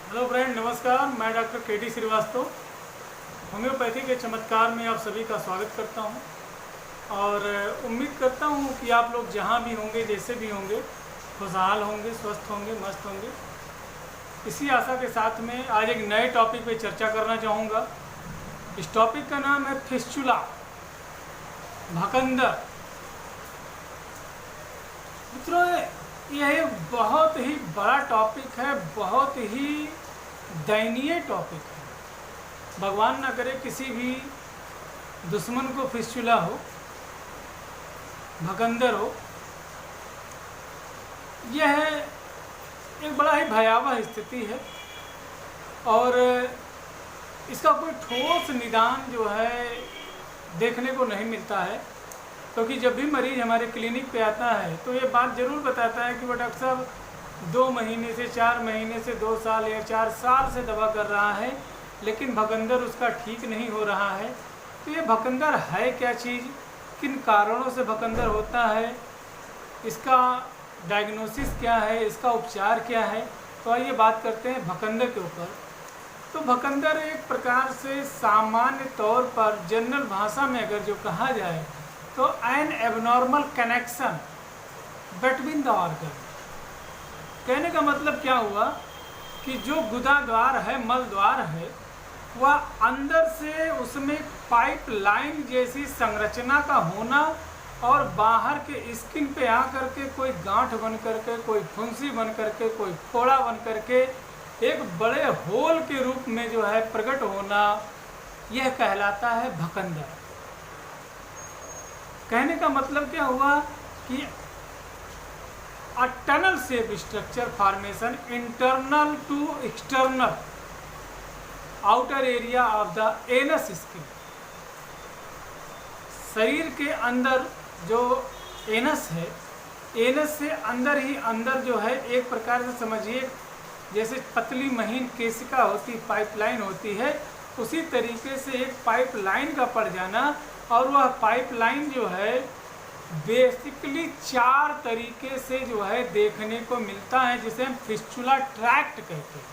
Hello friend, नमस्कार। मैं doctor के डी श्रीवास्तव होम्योपैथी के चमत्कार में आप सभी का स्वागत करता हूं और उम्मीद करता हूं कि आप लोग जहां भी होंगे, जैसे भी होंगे, खुशहाल होंगे, स्वस्थ होंगे, मस्त होंगे। इसी आशा के साथ में आज एक नए टॉपिक पे चर्चा करना चाहूँगा। इस टॉपिक का नाम है फिस्चुला, भकंदर। मित्रों, यह बहुत ही बड़ा टॉपिक है, बहुत ही दयनीय टॉपिक है। भगवान ना करे किसी भी दुश्मन को फिस्चुला हो, भकंदर हो। यह एक बड़ा ही भयावह स्थिति है और इसका कोई ठोस निदान जो है देखने को नहीं मिलता है। क्योंकि जब भी मरीज हमारे क्लिनिक पे आता है तो ये बात ज़रूर बताता है कि वो डॉक्टर साहब 2 महीने से 4 महीने से 2 साल या 4 साल से दवा कर रहा है, लेकिन भकंदर उसका ठीक नहीं हो रहा है। तो ये भकंदर है क्या चीज़, किन कारणों से भकंदर होता है, इसका डायग्नोसिस क्या है, इसका उपचार क्या है। तो आइए बात करते हैं भकंदर के ऊपर। तो भकंदर एक प्रकार से सामान्य तौर पर जनरल भाषा में अगर जो कहा जाए तो N abnormal connection between the organ. कहने का मतलब क्या हुआ कि जो गुदा द्वार है, मल द्वार है, वह अंदर से उसमें पाइप लाइन जैसी संरचना का होना और बाहर के स्किन पे आकर के कोई गांठ बन करके, कोई फुंसी बन करके, कोई फोड़ा बन करके एक बड़े होल के रूप में जो है प्रकट होना, यह कहलाता है भकंदर। कहने का मतलब क्या हुआ कि a tunnel shape structure formation internal to external outer area of the anus skin. शरीर के अंदर जो एनस है, एनस से अंदर ही अंदर जो है एक प्रकार से समझिए जैसे पतली महीन केशिका होती, पाइपलाइन होती है, उसी तरीके से एक पाइपलाइन का पड़ जाना। और वह पाइपलाइन जो है बेसिकली 4 तरीके से जो है देखने को मिलता है, जिसे हम फिस्चुला ट्रैक्ट कहते हैं।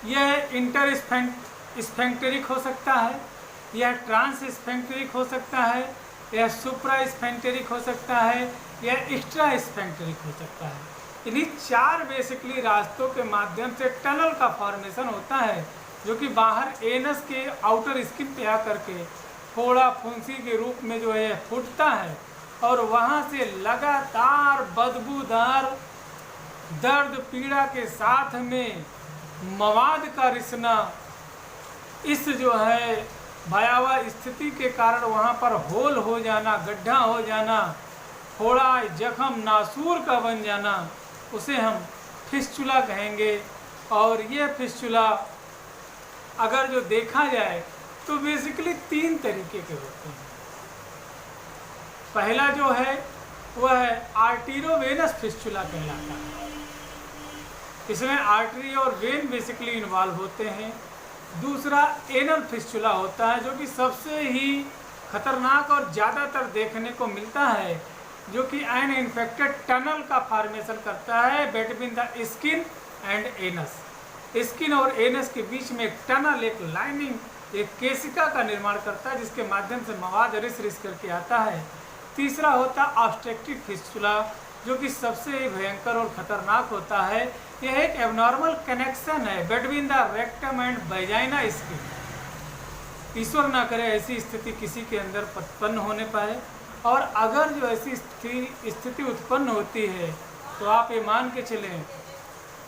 यह इंटर स्फेंक्टेरिक हो सकता है, यह ट्रांस स्फेंक्टेरिक हो सकता है, यह सुप्रा स्फेंक्टेरिक हो सकता है, यह एक्स्ट्रा स्फेंक्टेरिक हो सकता है। इन्हीं 4 बेसिकली रास्तों के माध्यम से टनल का फॉर्मेशन होता है, जो कि बाहर एनस के आउटर स्किन पे आकर के फोड़ा फुंसी के रूप में जो है फूटता है और वहाँ से लगातार बदबूदार दर्द पीड़ा के साथ में मवाद का रिसना, इस जो है भयावह स्थिति के कारण वहाँ पर होल हो जाना, गड्ढा हो जाना, फोड़ा जख्म नासूर का बन जाना, उसे हम फिस्चुला कहेंगे। और यह फिस्चुला अगर जो देखा जाए तो बेसिकली 3 तरीके के होते हैं। पहला जो है वह है आर्टेरियोवेनस फिस्चुला कहलाता है। इसमें आर्टरी और वेन बेसिकली इन्वॉल्व होते हैं। दूसरा एनल फिस्चुला होता है, जो कि सबसे ही खतरनाक और ज़्यादातर देखने को मिलता है, जो कि एन इन्फेक्टेड टनल का फॉर्मेशन करता है between the skin and anus. Skin और एनस के बीच में एक टनल, एक लाइनिंग, एक केशिका का निर्माण करता है, जिसके माध्यम से मवाद रिस रिस करके आता है। तीसरा होता है ऑब्स्ट्रक्टिव फिस्चुला, जो कि सबसे भयंकर और खतरनाक होता है। यह एक एबनॉर्मल कनेक्शन है between the rectum and vagina skin. ईश्वर ना करे ऐसी स्थिति किसी के अंदर उत्पन्न होने पाए, और अगर जो ऐसी स्थिति उत्पन्न होती है तो आप ये मान के चलें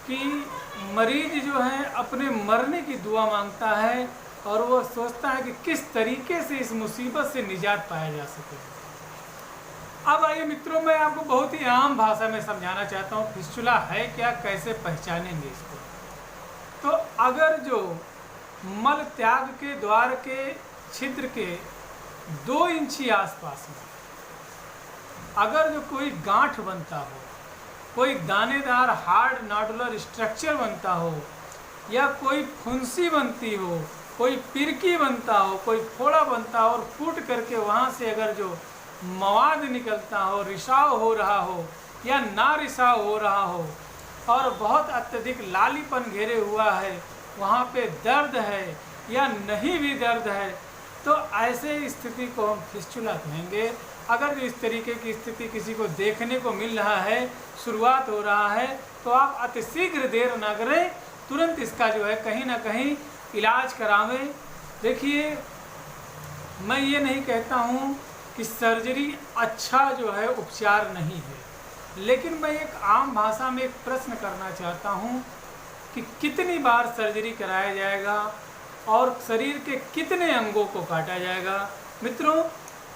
कि मरीज जो है अपने मरने की दुआ मांगता है और वो सोचता है कि किस तरीके से इस मुसीबत से निजात पाया जा सके। अब आइए मित्रों, मैं आपको बहुत ही आम भाषा में समझाना चाहता हूँ फिस्चुला है क्या, कैसे पहचानेंगे इसको। तो अगर जो मल त्याग के द्वार के छिद्र के 2 इंची आसपास में अगर जो कोई गांठ बनता हो, कोई दानेदार हार्ड नॉडुलर स्ट्रक्चर बनता हो, या कोई फुंसी बनती हो, कोई पिरकी बनता हो, कोई फोड़ा बनता हो और फूट करके वहाँ से अगर जो मवाद निकलता हो, रिसाव हो रहा हो या ना रिसाव हो रहा हो, और बहुत अत्यधिक लालीपन घेरे हुआ है, वहाँ पे दर्द है या नहीं भी दर्द है, तो ऐसे स्थिति को हम फिस्चुला कहेंगे। अगर जो इस तरीके की स्थिति किसी को देखने को मिल रहा है, शुरुआत हो रहा है, तो आप अतिशीघ्र देर न करें, तुरंत इसका जो है कहीं ना कहीं इलाज करावें। देखिए, मैं ये नहीं कहता हूँ कि सर्जरी अच्छा जो है उपचार नहीं है, लेकिन मैं एक आम भाषा में एक प्रश्न करना चाहता हूँ कि कितनी बार सर्जरी कराया जाएगा और शरीर के कितने अंगों को काटा जाएगा। मित्रों,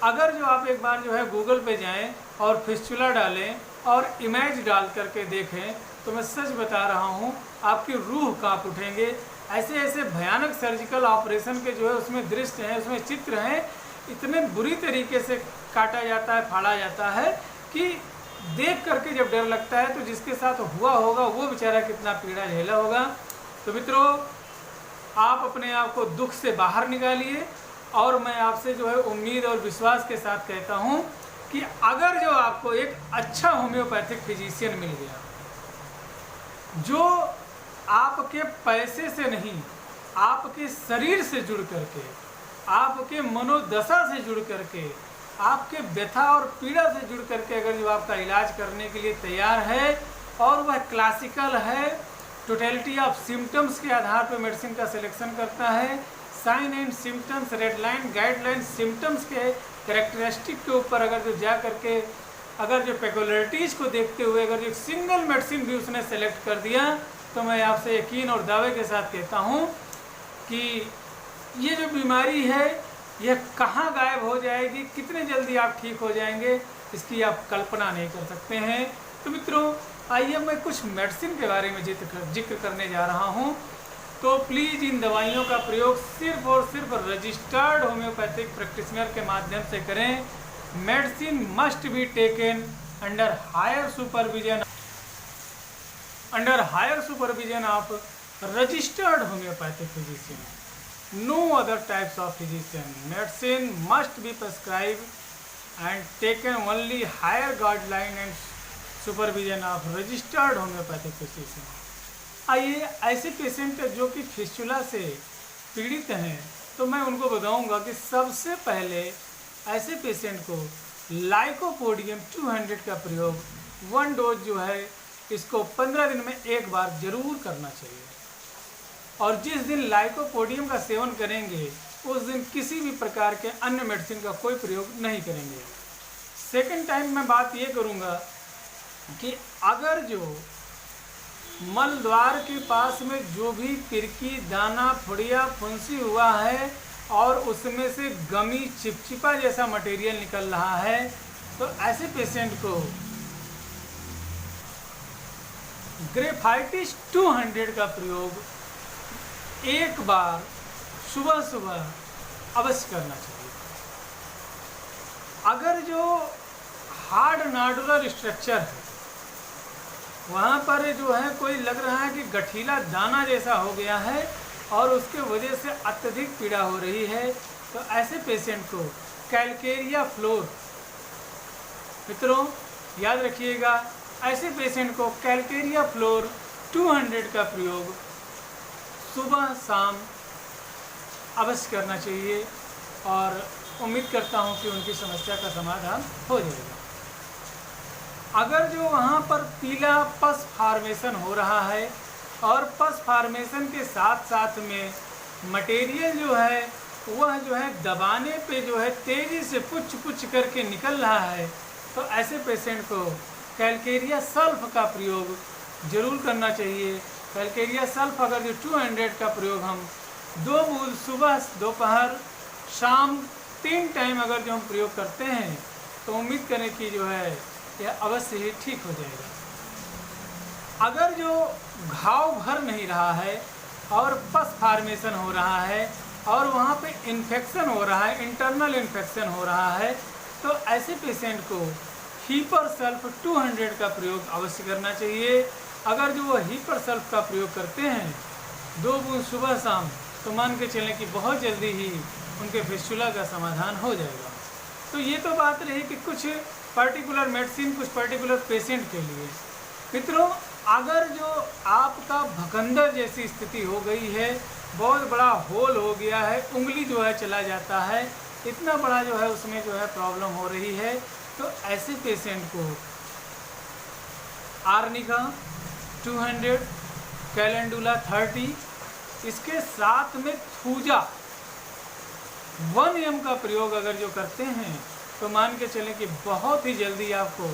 अगर जो आप एक बार जो है गूगल पे जाएं और फिस्चुला डालें और इमेज डाल करके देखें, तो मैं सच बता रहा हूँ आपकी रूह कांप उठेंगे। ऐसे ऐसे भयानक सर्जिकल ऑपरेशन के जो है उसमें दृश्य हैं, उसमें चित्र हैं, इतने बुरी तरीके से काटा जाता है, फाड़ा जाता है कि देख करके जब डर लगता है, तो जिसके साथ हुआ होगा वो बेचारा कितना पीड़ा झेला होगा। तो मित्रों, आप अपने आप को दुख से बाहर निकालिए, और मैं आपसे जो है उम्मीद और विश्वास के साथ कहता हूँ कि अगर जो आपको एक अच्छा होम्योपैथिक फिजिशियन मिल गया, जो आपके पैसे से नहीं, आपके शरीर से जुड़ करके, आपके मनोदशा से जुड़ करके, आपके व्यथा और पीड़ा से जुड़ करके अगर जो आपका इलाज करने के लिए तैयार है, और वह क्लासिकल है, टोटलिटी ऑफ सिम्टम्स के आधार पर मेडिसिन का सिलेक्शन करता है, sign and symptoms, red line guideline symptoms के कैरेक्टरिस्टिक के ऊपर अगर जो जा करके, अगर जो पेक्युलरिटीज़ को देखते हुए अगर जो सिंगल मेडिसिन भी उसने सेलेक्ट कर दिया, तो मैं आपसे यकीन और दावे के साथ कहता हूँ कि ये जो बीमारी है यह कहाँ गायब हो जाएगी, कितने जल्दी आप ठीक हो जाएंगे, इसकी आप कल्पना नहीं कर सकते हैं। तो मित्रों, आइए मैं कुछ मेडिसिन के बारे में जिक्र करने जा रहा हूँ। तो प्लीज़ इन दवाइयों का प्रयोग सिर्फ और सिर्फ रजिस्टर्ड होम्योपैथिक प्रैक्टिशनर के माध्यम से करें। Medicine must be taken under higher supervision of registered homoeopathic physician, no other types of physician. Medicine must be prescribe and taken only higher guideline and supervision of registered homoeopathic physician. आइए, ऐसे patient जो कि fistula से पीड़ित हैं, तो मैं उनको बताऊंगा कि सबसे पहले ऐसे पेशेंट को लाइकोपोडियम 200 का प्रयोग 1 डोज जो है इसको 15 दिन में एक बार जरूर करना चाहिए। और जिस दिन लाइकोपोडियम का सेवन करेंगे उस दिन किसी भी प्रकार के अन्य मेडिसिन का कोई प्रयोग नहीं करेंगे। सेकंड टाइम मैं बात ये करूँगा कि अगर जो मल द्वार के पास में जो भी किरकी, दाना, फुड़िया, फुंसी हुआ है और उसमें से गमी चिपचिपा जैसा मटेरियल निकल रहा है, तो ऐसे पेशेंट को ग्रेफाइटिस 200 का प्रयोग एक बार सुबह सुबह अवश्य करना चाहिए। अगर जो हार्ड नॉडुलर स्ट्रक्चर है वहाँ पर जो है कोई लग रहा है कि गठीला दाना जैसा हो गया है और उसके वजह से अत्यधिक पीड़ा हो रही है, तो ऐसे पेशेंट को कैलकेरिया फ्लोर, मित्रों याद रखिएगा, ऐसे पेशेंट को कैलकेरिया फ्लोर 200 का प्रयोग सुबह शाम अवश्य करना चाहिए, और उम्मीद करता हूँ कि उनकी समस्या का समाधान हो जाएगा। अगर जो वहाँ पर पीला पस फार्मेशन हो रहा है और पस फार्मेशन के साथ साथ में मटेरियल जो है वह जो है दबाने पे जो है तेज़ी से पुछ पुछ करके निकल रहा है, तो ऐसे पेशेंट को कैलकेरिया सल्फ का प्रयोग जरूर करना चाहिए। कैलकेरिया सल्फ अगर जो 200 का प्रयोग हम 2 बूंद सुबह, दोपहर, शाम 3 टाइम अगर जो हम प्रयोग करते हैं, तो उम्मीद करें कि जो है यह अवश्य ही ठीक हो जाएगा। अगर जो घाव भर नहीं रहा है और पस फार्मेशन हो रहा है और वहाँ पे इन्फेक्शन हो रहा है, इंटरनल इन्फेक्शन हो रहा है, तो ऐसे पेशेंट को हीपर सल्फ 200 का प्रयोग अवश्य करना चाहिए। अगर जो वो हीपर सल्फ का प्रयोग करते हैं 2 बूंद सुबह शाम, तो मान के चलें कि बहुत जल्दी ही उनके फिस्चुला का समाधान हो जाएगा। तो ये तो बात रही कि कुछ पर्टिकुलर मेडिसिन कुछ पर्टिकुलर पेशेंट के लिए। मित्रों, अगर जो आपका भगंदर जैसी स्थिति हो गई है, बहुत बड़ा होल हो गया है, उंगली जो है चला जाता है, इतना बड़ा जो है उसमें जो है प्रॉब्लम हो रही है, तो ऐसे पेशेंट को आर्निका 200, कैलेंडुला 30, इसके साथ में थूजा 1 ml का प्रयोग अगर जो करते हैं तो मान के चलें कि बहुत ही जल्दी आपको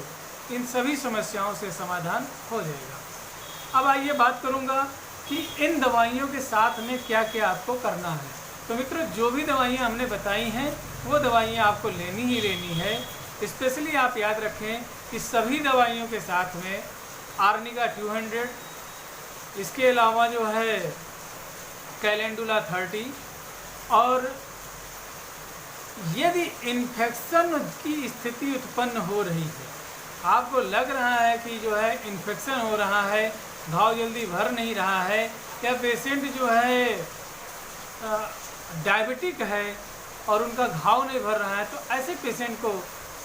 इन सभी समस्याओं से समाधान हो जाएगा। अब आइए बात करूंगा कि इन दवाइयों के साथ में क्या क्या आपको करना है। तो मित्रों, जो भी दवाइयाँ हमने बताई हैं वो दवाइयाँ आपको लेनी ही लेनी है। स्पेशली आप याद रखें कि सभी दवाइयों के साथ में आर्निका 200, इसके अलावा जो है कैलेंडुला 30, और यदि इन्फेक्शन की स्थिति उत्पन्न हो रही है, आपको लग रहा है कि जो है इन्फेक्शन हो रहा है, घाव जल्दी भर नहीं रहा है, या पेशेंट जो है डायबिटिक है और उनका घाव नहीं भर रहा है, तो ऐसे पेशेंट को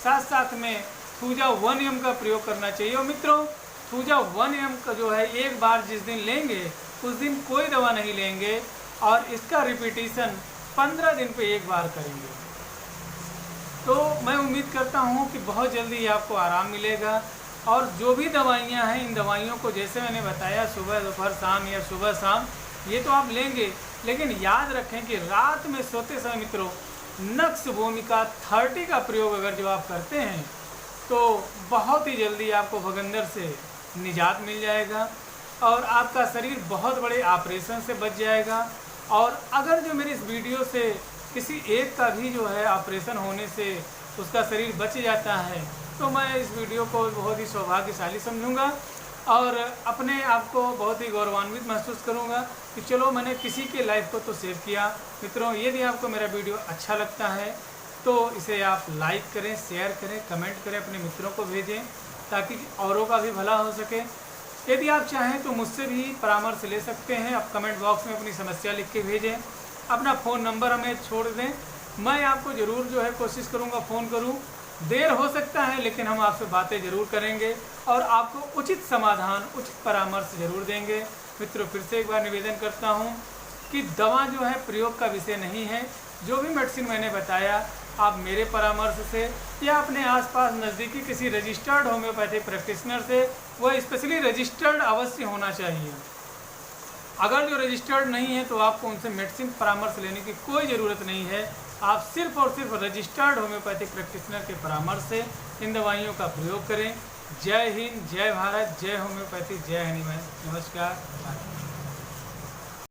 साथ साथ में थूजा 1 ml का प्रयोग करना चाहिए। और मित्रों, थूजा 1 ml का जो है एक बार जिस दिन लेंगे उस दिन कोई दवा नहीं लेंगे, और इसका रिपीटिशन 15 दिन पे एक बार करेंगे। तो मैं उम्मीद करता हूँ कि बहुत जल्दी आपको आराम मिलेगा। और जो भी दवाइयाँ हैं, इन दवाइयों को जैसे मैंने बताया सुबह दोपहर शाम या सुबह शाम, ये तो आप लेंगे, लेकिन याद रखें कि रात में सोते समय मित्रों नक्स भूमिका 30 का प्रयोग अगर जो आप करते हैं तो बहुत ही जल्दी आपको भगंदर से निजात मिल जाएगा और आपका शरीर बहुत बड़े ऑपरेशन से बच जाएगा। और अगर जो मेरी इस वीडियो से किसी एक का भी जो है ऑपरेशन होने से उसका शरीर बच जाता है, तो मैं इस वीडियो को बहुत ही सौभाग्यशाली समझूंगा और अपने आप को बहुत ही गौरवान्वित महसूस करूंगा कि चलो मैंने किसी के लाइफ को तो सेव किया। मित्रों, यदि आपको मेरा वीडियो अच्छा लगता है तो इसे आप लाइक करें, शेयर करें, कमेंट करें, अपने मित्रों को भेजें ताकि औरों का भी भला हो सके। यदि आप चाहें तो मुझसे भी परामर्श ले सकते हैं। आप कमेंट बॉक्स में अपनी समस्या लिख के भेजें, अपना फ़ोन नंबर हमें छोड़ दें, मैं आपको ज़रूर जो है कोशिश करूँगा फ़ोन करूँ। देर हो सकता है लेकिन हम आपसे बातें ज़रूर करेंगे और आपको उचित समाधान, उचित परामर्श ज़रूर देंगे। मित्रों, फिर से एक बार निवेदन करता हूँ कि दवा जो है प्रयोग का विषय नहीं है। जो भी मेडिसिन मैंने बताया आप मेरे परामर्श से या अपने आसपास नज़दीकी किसी रजिस्टर्ड होम्योपैथी प्रैक्टिशनर से, वह स्पेशली रजिस्टर्ड अवश्य होना चाहिए। अगर जो रजिस्टर्ड नहीं है तो आपको उनसे मेडिसिन परामर्श लेने की कोई ज़रूरत नहीं है। आप सिर्फ और सिर्फ रजिस्टर्ड होम्योपैथिक प्रैक्टिशनर के परामर्श से इन दवाइयों का प्रयोग करें। जय हिंद, जय भारत, जय होम्योपैथी, जय एनिमल। नमस्कार।